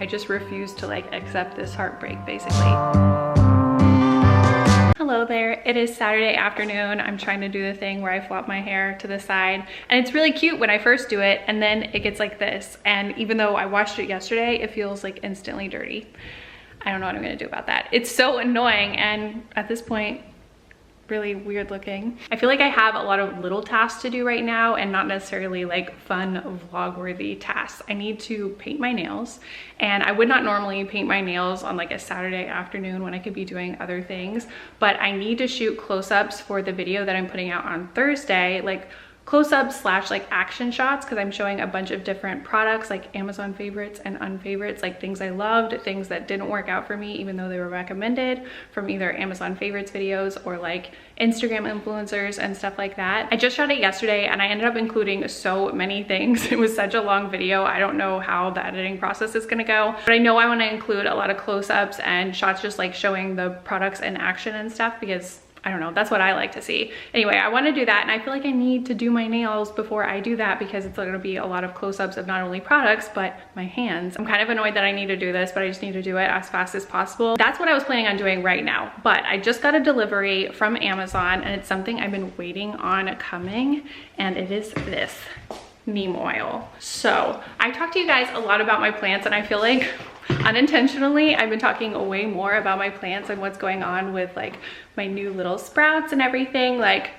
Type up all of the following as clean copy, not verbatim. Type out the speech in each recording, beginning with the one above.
I just refuse to like accept this heartbreak basically. Hello there, it is Saturday afternoon. I'm trying to do the thing where I flop my hair to the side, and it's really cute when I first do it, and then it gets like this. And even though I washed it yesterday, it feels like instantly dirty. I don't know what I'm gonna do about that. It's so annoying, and at this point, really weird looking. I feel like I have a lot of little tasks to do right now and not necessarily like fun vlog worthy tasks. I need to paint my nails, and I would not normally paint my nails on like a Saturday afternoon when I could be doing other things, but I need to shoot close-ups for the video that I'm putting out on Thursday, like close-ups slash like action shots, because I'm showing a bunch of different products, like Amazon favorites and unfavorites, like things I loved, things that didn't work out for me even though they were recommended from either Amazon favorites videos or like Instagram influencers and stuff like that. I just shot it yesterday and I ended up including so many things. It was such a long video. I don't know how the editing process is gonna go, but I know I want to include a lot of close-ups and shots just like showing the products in action and stuff, because I don't know, that's what I like to see. Anyway, I want to do that, and I feel like I need to do my nails before I do that because it's going to be a lot of close-ups of not only products but my hands. I'm kind of annoyed that I need to do this, but I just need to do it as fast as possible. That's what I was planning on doing right now, but I just got a delivery from Amazon, and it's something I've been waiting on coming, and it is this neem oil. So I talked to you guys a lot about my plants, and I feel like unintentionally I've been talking way more about my plants and what's going on with like my new little sprouts and everything. Like,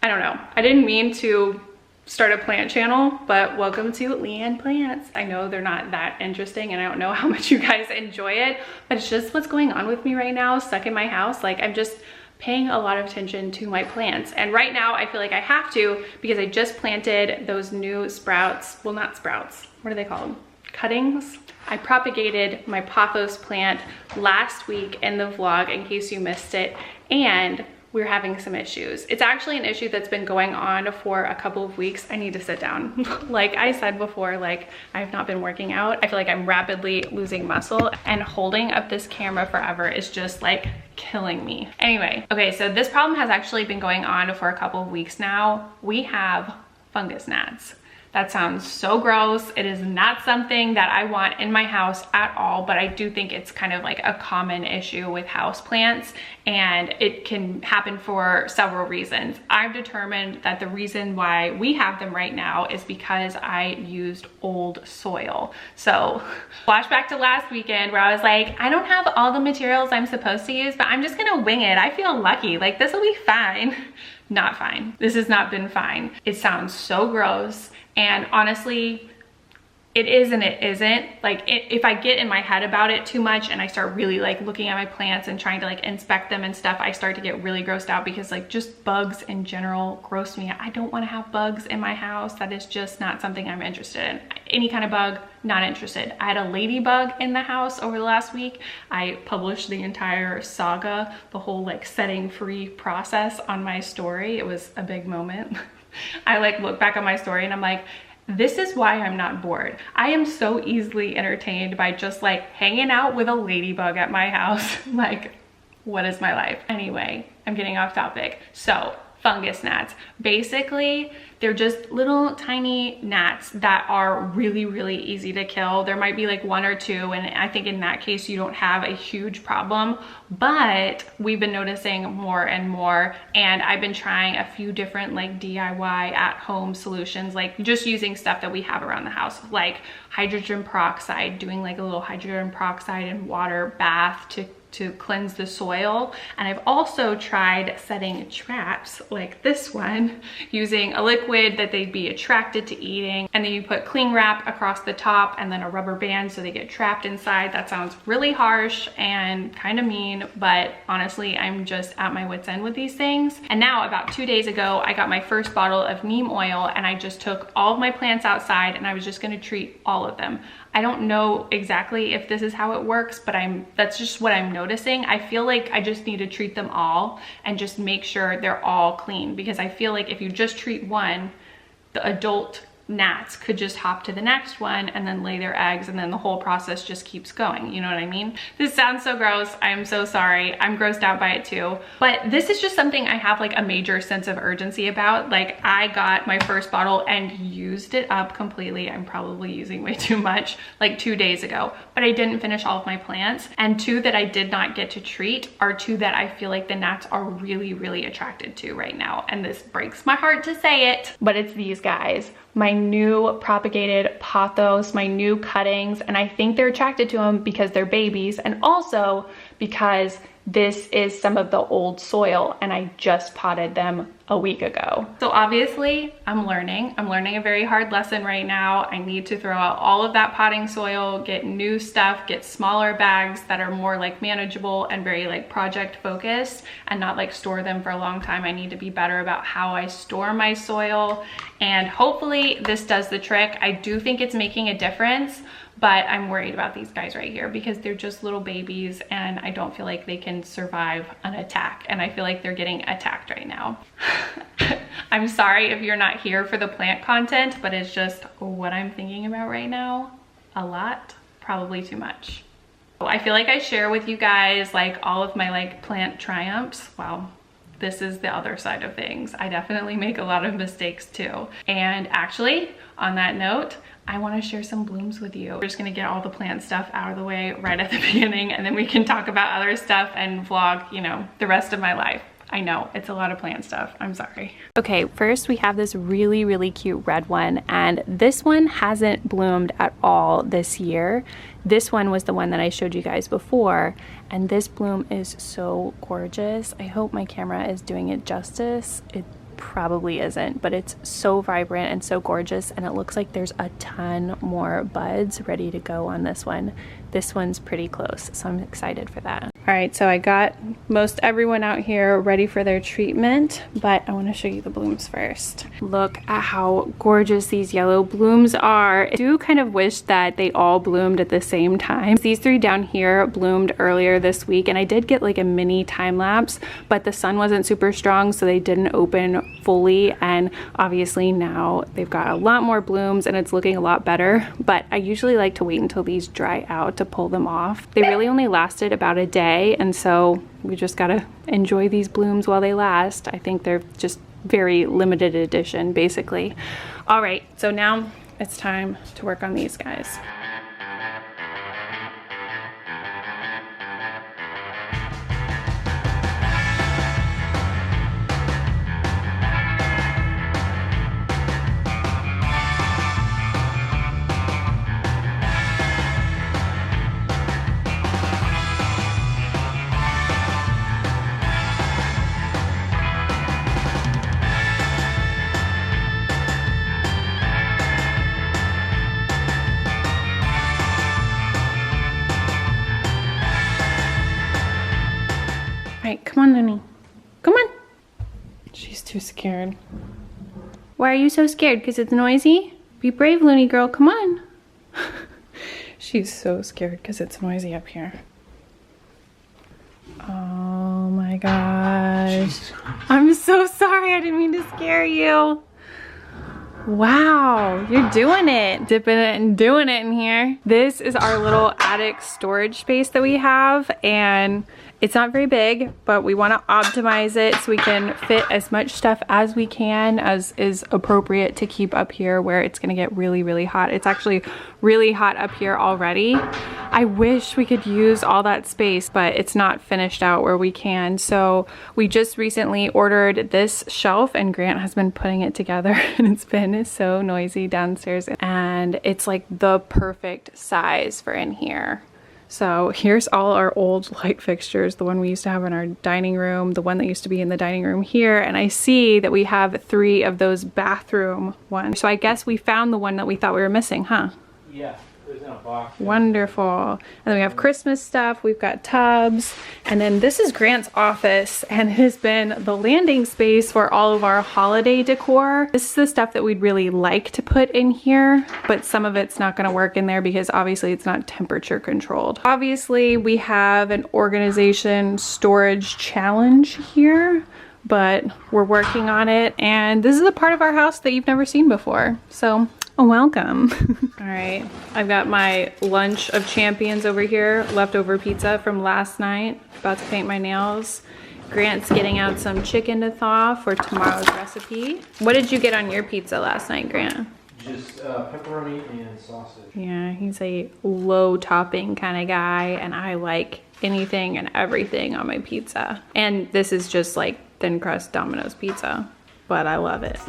I don't know, I didn't mean to start a plant channel, but welcome to Leigh Plants. I know they're not that interesting and I don't know how much you guys enjoy it, but it's just what's going on with me right now, stuck in my house. Like, I'm just paying a lot of attention to my plants, and right now I feel like I have to, because I just planted those new sprouts. Well, not sprouts, what do they call them? Cuttings. I propagated my pothos plant last week in the vlog, in case you missed it, and we're having some issues. It's actually an issue that's been going on for a couple of weeks. I need to sit down. Like I said before, like I've not been working out. I feel like I'm rapidly losing muscle, and holding up this camera forever is just like killing me. Anyway, okay, so this problem has actually been going on for a couple of weeks now. We have fungus gnats. That sounds so gross. It is not something that I want in my house at all, but I do think it's kind of like a common issue with houseplants, and it can happen for several reasons. I've determined that the reason why we have them right now is because I used old soil. So flashback to last weekend where I was like, I don't have all the materials I'm supposed to use, but I'm just gonna wing it. I feel lucky, like this will be fine. Not fine. This has not been fine. It sounds so gross. And honestly, it is and it isn't. Like if I get in my head about it too much and I start really like looking at my plants and trying to like inspect them and stuff, I start to get really grossed out, because like just bugs in general gross me out. I don't want to have bugs in my house. That is just not something I'm interested in. Any kind of bug, not interested. I had a ladybug in the house over the last week. I published the entire saga, the whole like setting free process on my story. It was a big moment. I like look back on my story and I'm like, this is why I'm not bored. I am so easily entertained by just like hanging out with a ladybug at my house. Like, what is my life? Anyway, I'm getting off topic. So fungus gnats, basically they're just little tiny gnats that are really, really easy to kill. There might be like one or two, and I think in that case you don't have a huge problem, but we've been noticing more and more, and I've been trying a few different like DIY at home solutions, like just using stuff that we have around the house, like hydrogen peroxide, doing like a little hydrogen peroxide and water bath to cleanse the soil. And I've also tried setting traps like this one, using a liquid that they'd be attracted to eating, and then you put cling wrap across the top and then a rubber band so they get trapped inside. That sounds really harsh and kind of mean, but honestly I'm just at my wit's end with these things. And now about 2 days ago I got my first bottle of neem oil, and I just took all of my plants outside and I was just going to treat all of them. I don't know exactly if this is how it works, but that's just what I'm noticing. I feel like I just need to treat them all and just make sure they're all clean, because I feel like if you just treat one, the adult gnats could just hop to the next one and then lay their eggs, and then the whole process just keeps going. You know what I mean? This sounds so gross. I'm so sorry. I'm grossed out by it too. But this is just something I have like a major sense of urgency about. Like, I got my first bottle and used it up completely. I'm probably using way too much like 2 days ago, but I didn't finish all of my plants. And 2 that I did not get to treat are 2 that I feel like the gnats are really, really attracted to right now. And this breaks my heart to say it, but it's these guys. My new propagated pothos, my new cuttings, and I think they're attracted to them because they're babies, and also because this is some of the old soil and I just potted them a week ago. So obviously I'm learning a very hard lesson right now. I need to throw out all of that potting soil, get new stuff, get smaller bags that are more like manageable and very like project focused, and not like store them for a long time. I need to be better about how I store my soil, and hopefully this does the trick. I do think it's making a difference, but I'm worried about these guys right here because they're just little babies and I don't feel like they can survive an attack, and I feel like they're getting attacked right now. I'm sorry if you're not here for the plant content, but it's just what I'm thinking about right now. A lot, probably too much. I feel like I share with you guys like all of my like plant triumphs. Well, this is the other side of things. I definitely make a lot of mistakes too. And actually, on that note, I want to share some blooms with you. We're just gonna get all the plant stuff out of the way right at the beginning, and then we can talk about other stuff and vlog, you know, the rest of my life. I know, it's a lot of plant stuff. I'm sorry. Okay, first we have this really, really cute red one, and this one hasn't bloomed at all this year. This one was the one that I showed you guys before, and this bloom is so gorgeous. I hope my camera is doing it justice. It probably isn't, but it's so vibrant and so gorgeous, and it looks like there's a ton more buds ready to go on this one. This one's pretty close, so I'm excited for that. All right, so I got most everyone out here ready for their treatment, but I want to show you the blooms first. Look at how gorgeous these yellow blooms are. I do kind of wish that they all bloomed at the same time. These 3 down here bloomed earlier this week, and I did get like a mini time lapse, but the sun wasn't super strong, so they didn't open fully, and obviously now they've got a lot more blooms and it's looking a lot better. But I usually like to wait until these dry out to pull them off. They really only lasted about a day, and so we just gotta enjoy these blooms while they last. I think they're just very limited edition, basically. All right, so now it's time to work on these guys. Right, come on, Looney. Come on. She's too scared. Why are you so scared? Because it's noisy? Be brave, Looney girl. Come on. She's so scared because it's noisy up here. Oh my gosh. I'm so sorry. I didn't mean to scare you. Wow, you're doing it. Dipping it and doing it in here. This is our little attic storage space that we have, and it's not very big, but we want to optimize it so we can fit as much stuff as we can, as is appropriate to keep up here where it's going to get really, really hot. It's actually really hot up here already. I wish we could use all that space, but it's not finished out where we can. So we just recently ordered this shelf, and Grant has been putting it together, and it's been so noisy downstairs, and it's like the perfect size for in here. So here's all our old light fixtures, the one we used to have in our dining room, the one that used to be in the dining room here, and I see that we have 3 of those bathroom ones. So I guess we found the one that we thought we were missing, huh? Yeah. In a box. Wonderful. And then we have Christmas stuff, we've got tubs, and then this is Grant's office, and it has been the landing space for all of our holiday decor. This is the stuff that we'd really like to put in here, but some of it's not going to work in there because obviously it's not temperature controlled. Obviously we have an organization storage challenge here. but we're working on it. And this is a part of our house that you've never seen before. So welcome. All right, I've got my lunch of champions over here, leftover pizza from last night. About to paint my nails. Grant's getting out some chicken to thaw for tomorrow's recipe. What did you get on your pizza last night, Grant? Just pepperoni and sausage. Yeah, he's a low topping kind of guy, and I like anything and everything on my pizza. And this is just like thin crust Domino's pizza, but I love it.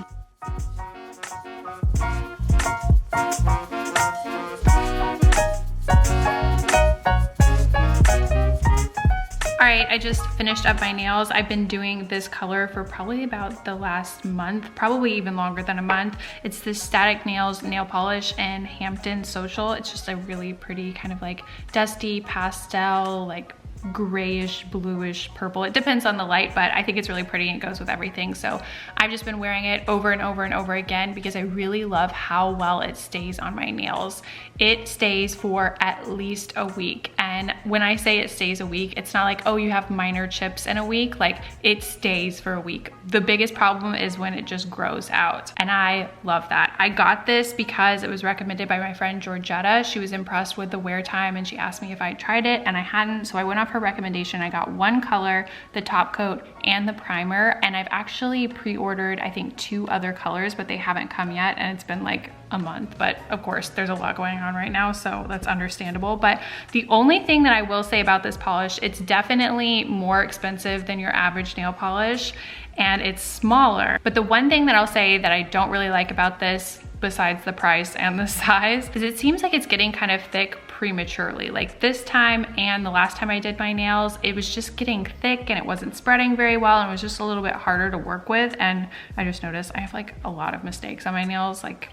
All right, I just finished up my nails. I've been doing this color for probably about the last month, probably even longer than a month. It's this Static Nails nail polish in Hampton Social. It's just a really pretty kind of like dusty pastel, like grayish, bluish, purple. It depends on the light, but I think it's really pretty and it goes with everything. So I've just been wearing it over and over and over again because I really love how well it stays on my nails. It stays for at least a week. And when I say it stays a week, it's not like, oh, you have minor chips in a week. Like, it stays for a week. The biggest problem is when it just grows out. And I love that. I got this because it was recommended by my friend Georgetta. She was impressed with the wear time and she asked me if I tried it, and I hadn't. So I went off her recommendation. I got one color, the top coat and the primer, and I've actually pre-ordered I think 2 other colors, but they haven't come yet, and it's been like a month. But of course there's a lot going on right now, so that's understandable. But the only thing that I will say about this polish, it's definitely more expensive than your average nail polish and it's smaller. But the one thing that I'll say that I don't really like about this, besides the price and the size, is it seems like it's getting kind of thick prematurely. Like this time and the last time I did my nails, it was just getting thick and it wasn't spreading very well, and it was just a little bit harder to work with. And I just noticed I have like a lot of mistakes on my nails. Like,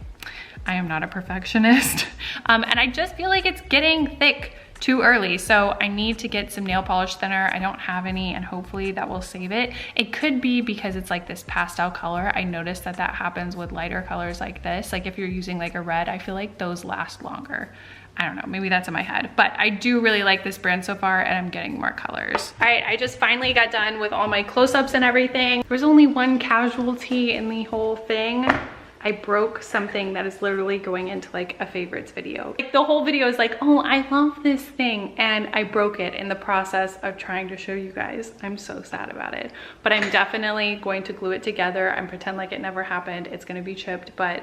I am not a perfectionist. And I just feel like it's getting thick too early. So I need to get some nail polish thinner. I don't have any, and hopefully that will save it. It could be because it's like this pastel color. I noticed that that happens with lighter colors like this. Like if you're using like a red, I feel like those last longer. I don't know, maybe that's in my head, but I do really like this brand so far, and I'm getting more colors. All right, I just finally got done with all my close-ups and everything. There was only one casualty in the whole thing. I broke something that is literally going into like a favorites video. Like the whole video is like, oh, I love this thing, and I broke it in the process of trying to show you guys. I'm so sad about it, but I'm definitely going to glue it together and pretend like it never happened. It's gonna be chipped, but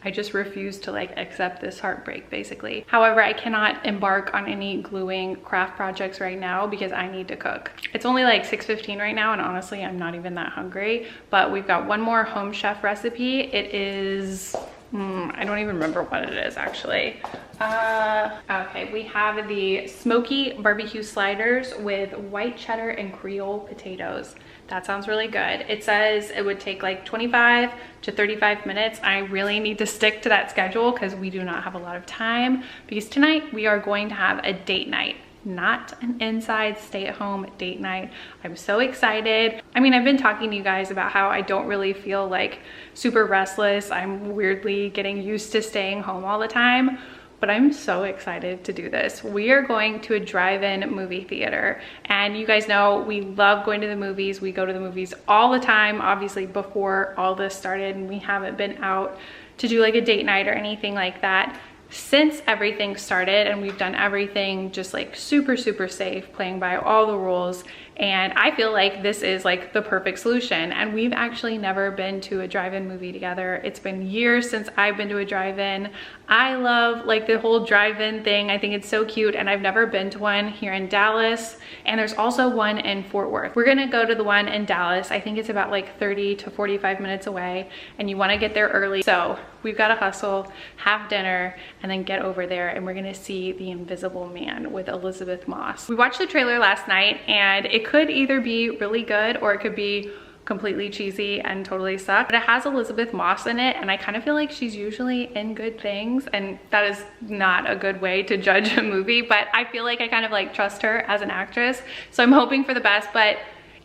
I just refuse to like accept this heartbreak basically. However, I cannot embark on any gluing craft projects right now because I need to cook. It's only like 6:15 right now, and honestly, I'm not even that hungry, but we've got one more home chef recipe. It is, I don't even remember what it is actually. Okay, we have the smoky barbecue sliders with white cheddar and Creole potatoes. That sounds really good. It says it would take like 25 to 35 minutes. I really need to stick to that schedule because we do not have a lot of time, because tonight we are going to have a date night. Not an inside stay-at-home date night. I'm so excited. I mean, I've been talking to you guys about how I don't really feel like super restless. I'm weirdly getting used to staying home all the time, but I'm so excited to do this. We are going to a drive-in movie theater, and you guys know we love going to the movies. We go to the movies all the time, obviously before all this started, and we haven't been out to do like a date night or anything like that since everything started, and we've done everything just like super safe, playing by all the rules. And I feel like this is like the perfect solution. And we've actually never been to a drive-in movie together. It's been years since I've been to a drive-in. I love like the whole drive-in thing. I think it's so cute, and I've never been to one here in Dallas. And there's also one in Fort Worth. We're gonna go to the one in Dallas. I think it's about like 30 to 45 minutes away, and you wanna get there early. So we've gotta hustle, have dinner, and then get over there, and we're gonna see The Invisible Man with Elizabeth Moss. We watched the trailer last night, and it could either be really good or it could be completely cheesy and totally suck. But it has Elizabeth Moss in it, and I kind of feel like she's usually in good things, and that is not a good way to judge a movie, but I feel like I kind of like trust her as an actress. So I'm hoping for the best, but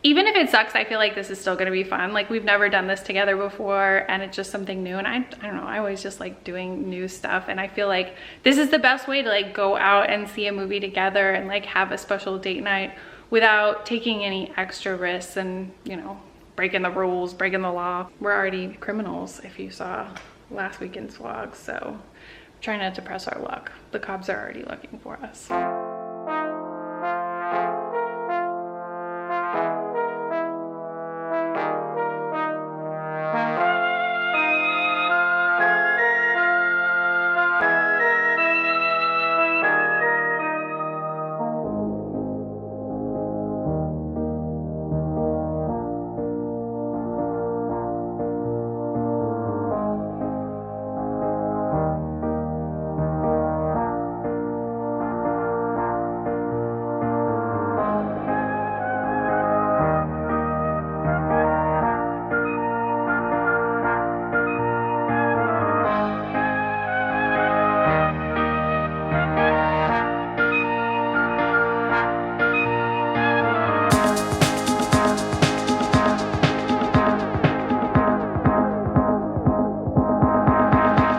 even if it sucks, I feel like this is still gonna be fun. Like, we've never done this together before, and it's just something new. And I don't know, I always just like doing new stuff. And I feel like this is the best way to like go out and see a movie together and like have a special date night without taking any extra risks and, you know, breaking the rules, breaking the law. We're already criminals if you saw last weekend's vlog, so try not to press our luck. The cops are already looking for us.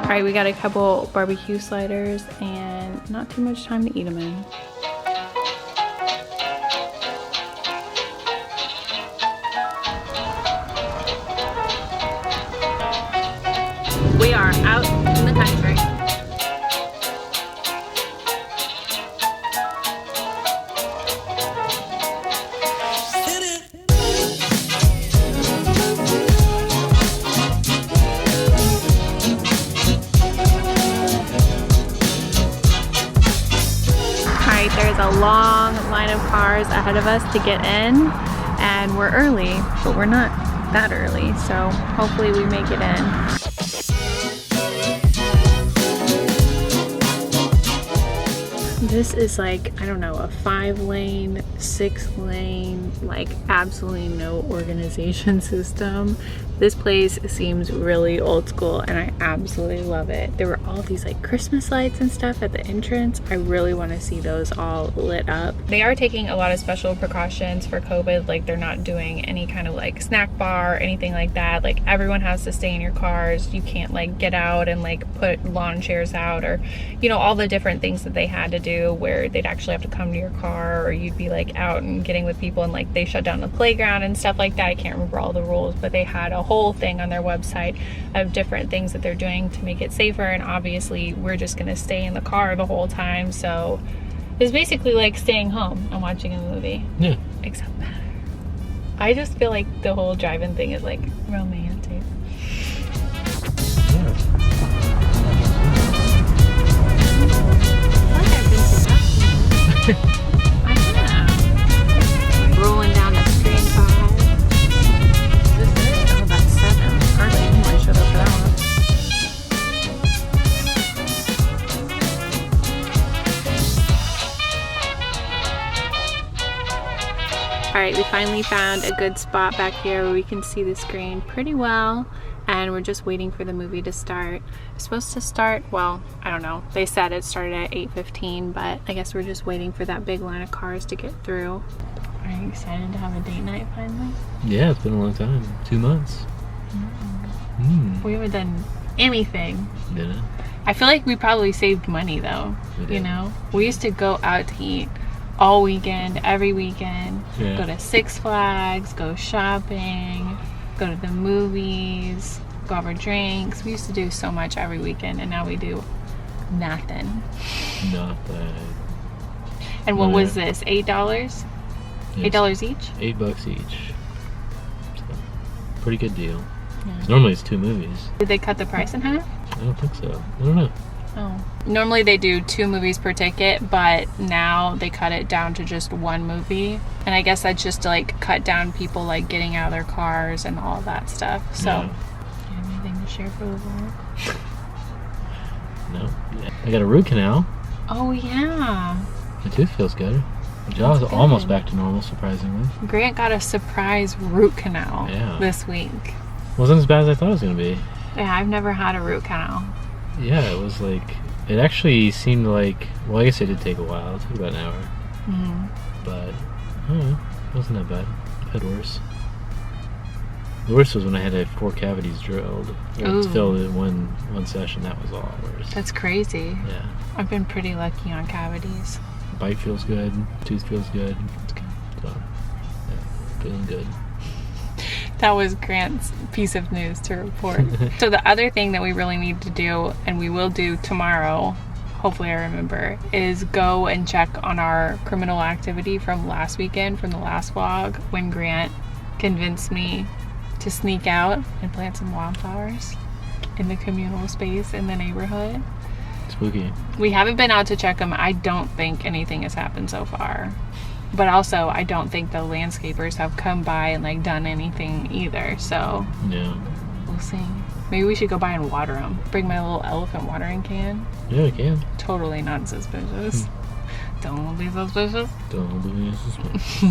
All right, we got a couple barbecue sliders and not too much time to eat them in. We are out in the country. There's a long line of cars ahead of us to get in, and we're early, but we're not that early, so hopefully we make it in. This is like, I don't know, a 5-lane, 6-lane, like absolutely no organization system. This place seems really old school and I absolutely love it. There were all these like Christmas lights and stuff at the entrance. I really want to see those all lit up. They are taking a lot of special precautions for COVID. Like they're not doing any kind of like snack bar or anything like that. Like everyone has to stay in your cars. You can't like get out and like put lawn chairs out, or you know, all the different things that they had to do where they'd actually have to come to your car, or you'd be like out and getting with people and like they shut down the playground and stuff like that. I can't remember all the rules, but they had a whole thing on their website of different things that they're doing to make it safer. And obviously we're just gonna stay in the car the whole time, so it's basically like staying home and watching a movie. Yeah. Except better. I just feel like the whole drive-in thing is like romantic. Yeah. I have been to I have. Rolling down the screen 5. This is, oh, that's 7. Hardly anyone showed up for that one. Alright, we finally found a good spot back here where we can see the screen pretty well, and we're just waiting for the movie to start. It's supposed to start, well, I don't know. They said it started at 8:15, but I guess we're just waiting for that big line of cars to get through. Are you excited to have a date night finally? Yeah, it's been a long time. 2 months. We haven't done anything. Did it? I feel like we probably saved money though. We did. You know? We used to go out to eat all weekend, every weekend. Yeah. Go to Six Flags, go shopping, go to the movies, go over drinks. We used to do so much every weekend, and now we do nothing. Not bad. And what Yeah. was this? $8? Yes. $8 each? $8 each. So, pretty good deal. Yeah. 'Cause normally it's 2 movies. Did they cut the price in half? I don't think so. I don't know. Oh. Normally they do 2 movies per ticket, but now they cut it down to just 1 movie. And I guess that's just to like cut down people like getting out of their cars and all that stuff. So, Yeah. you have anything to share for the vlog? No. Yeah. I got a root canal. Oh yeah. My tooth feels good. My jaw's That's almost good. back to normal, surprisingly. Grant got a surprise root canal Yeah. this week. Wasn't as bad as I thought it was going to be. Yeah, I've never had a root canal. Yeah, it was like, it actually seemed like, well, I guess it did take a while. It took about an hour. Mm-hmm. But, I don't know, it wasn't that bad. I've had worse. The worst was when I had 4 cavities drilled. It was Ooh. filled in one session. That was a lot worse. That's crazy. Yeah. I've been pretty lucky on cavities. Bite feels good. Tooth feels good. So, yeah, feeling good. That was Grant's piece of news to report. So the other thing that we really need to do, and we will do tomorrow, hopefully I remember, is go and check on our criminal activity from last weekend, from the last vlog, when Grant convinced me to sneak out and plant some wildflowers in the communal space in the neighborhood. Spooky. We haven't been out to check them. I don't think anything has happened so far. But also, I don't think the landscapers have come by and like done anything either. So yeah, we'll see. Maybe we should go by and water them. Bring my little elephant watering can. Yeah, we can. Totally not suspicious. Don't be suspicious. Don't be suspicious.